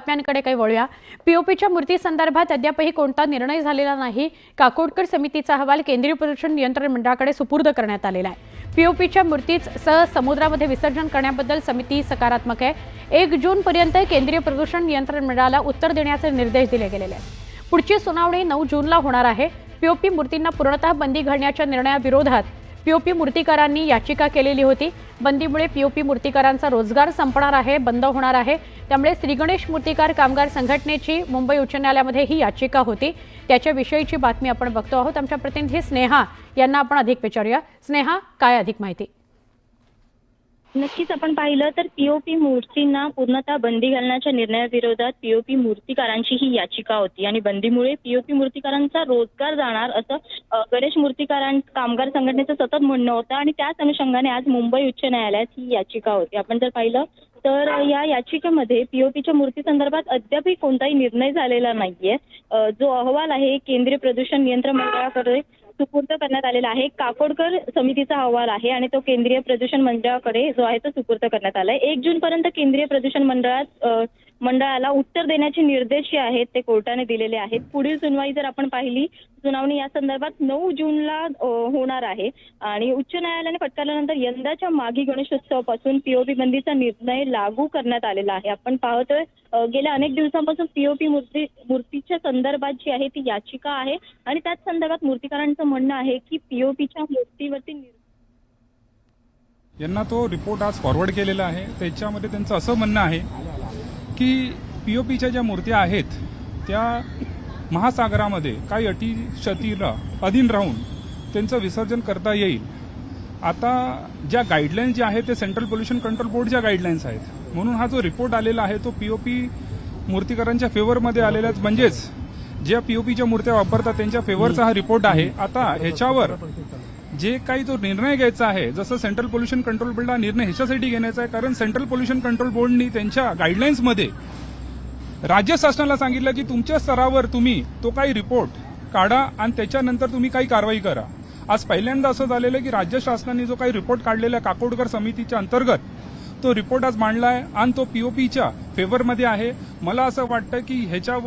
बातम्यांकडे काही वळूया। पीओपीच्या मूर्ती संदर्भात अद्यापही कोणता निर्णय झालेला नाही। काकोडकर समितीचा अहवाल केंद्रीय प्रदूषण नियंत्रण मंडळाकडे सुपूर्द करण्यात आलेला आहे। पीओपीच्या मूर्तीसह समुद्रामध्ये विसर्जन करण्याबद्दल समिती सकारात्मक आहे। 1 जून पर्यंत केंद्रीय प्रदूषण नियंत्रण मंडळाला उत्तर देण्याचे निर्देश दिले गेलेले आहेत। पुढची सुनावणी 9 जूनला होणार आहे। पीओपी मूर्तींना पूर्णतः बंदी घालण्याच्या निर्णयाविरोधात पीओपी मूर्तिकारांनी याचिका केलेली होती। बंदीमुळे पीओपी मूर्तिकारांचा रोजगार संपणार आहे, बंद होणार आहे। त्यामुळे श्री गणेश मूर्तिकार कामगार संघटनेची मुंबई उच्च न्यायालयामध्ये ही याचिका होती। त्याच्याविषयीची बातमी आपण बघतो आहोत। आमच्या प्रतिनिधी स्नेहा यांना आपण अधिक विचारूया। स्नेहा, काय अधिक माहिती? नक्कीच आपण पाहिलं तर पीओपी मूर्तींना पूर्णतः बंदी घालण्याच्या निर्णयाविरोधात पीओपी मूर्तिकारांची ही याचिका होती आणि बंदीमुळे पीओपी मूर्तिकारांचा रोजगार जाणार असं गणेश कामगार संघटनेचं सतत म्हणणं होतं आणि त्याच अनुषंगाने आज मुंबई उच्च न्यायालयात ही याचिका होती। आपण जर पाहिलं तर या याचिकेमध्ये पीओपीच्या मूर्ती संदर्भात अद्यापही कोणताही निर्णय झालेला नाहीये। जो अहवाल आहे केंद्रीय प्रदूषण नियंत्रण मंडळाकडे सुपूर्द करण्यात आलेला आहे। काकोडकर समितीचा अहवाल आहे आणि तो केंद्रीय प्रदूषण मंडळाकडे जो आहे तो सुपूर्द करण्यात आलाय। 1 जून पर्यंत केंद्रीय प्रदूषण मंडळाला उत्तर देण्याचे निर्देश जे आहेत ते कोर्टाने दिलेले आहेत। पुढील सुनावणी जर आपण पाहिली, सुनावणी या संदर्भात 9 जूनला होणार आहे आणि उच्च न्यायालयाने फटकारल्यानंतर यंदाच्या माघी गणेशोत्सवापासून पीओपी बंदीचा निर्णय लागू करण्यात आलेला आहे। आपण पाहतोय गेल्या अनेक दिवसांपासून पीओपी मूर्तीच्या संदर्भात जी आहे ती याचिका आहे आणि त्याच संदर्भात मूर्तिकारांचं म्हणणं आहे की पीओपीच्या मूर्तीवरती यांना तो रिपोर्ट आज फॉरवर्ड केलेला आहे। त्याच्यामध्ये त्यांचं असं म्हणणं आहे की पीओपीच्या ज्या मूर्त्या आहेत त्या महासागरामध्ये काही अटी शर्तीला अधीन राहून त्यांचं विसर्जन करता येईल। आता ज्या गाईडलाईन्स ज्या आहेत ते सेंट्रल पोल्युशन कंट्रोल बोर्डच्या गाईडलाईन्स आहेत, म्हणून हा जो रिपोर्ट आलेला आहे तो पीओपी मूर्तिकारांच्या फेवरमध्ये आलेला आहे, म्हणजेच ज्या पीओपीच्या मूर्त्या वापरतात त्यांच्या फेवरचा हा रिपोर्ट आहे। आता ह्याच्यावर जे काही तो निर्णय घ्यायचा आहे, जसं सेंट्रल पोल्युशन कंट्रोल बोर्डला निर्णय ह्याच्यासाठी घेण्याचा आहे कारण सेंट्रल पोल्युशन कंट्रोल बोर्डनी त्यांच्या गाईडलाईन्समध्ये राज्य शासनाला सांगितलं की तुमच्या स्तरावर तुम्ही तो काही रिपोर्ट काढा आणि त्याच्यानंतर तुम्ही काही कारवाई करा। आज पहिल्यांदा असं झालेलं की राज्य शासनाने जो काही रिपोर्ट काढलेला काकोडकर समितीच्या अंतर्गत तो रिपोर्ट आज मांडला आहे आणि तो पीओपीच्या फेवरमध्ये आहे। मला असं वाटतं की ह्याच्यावर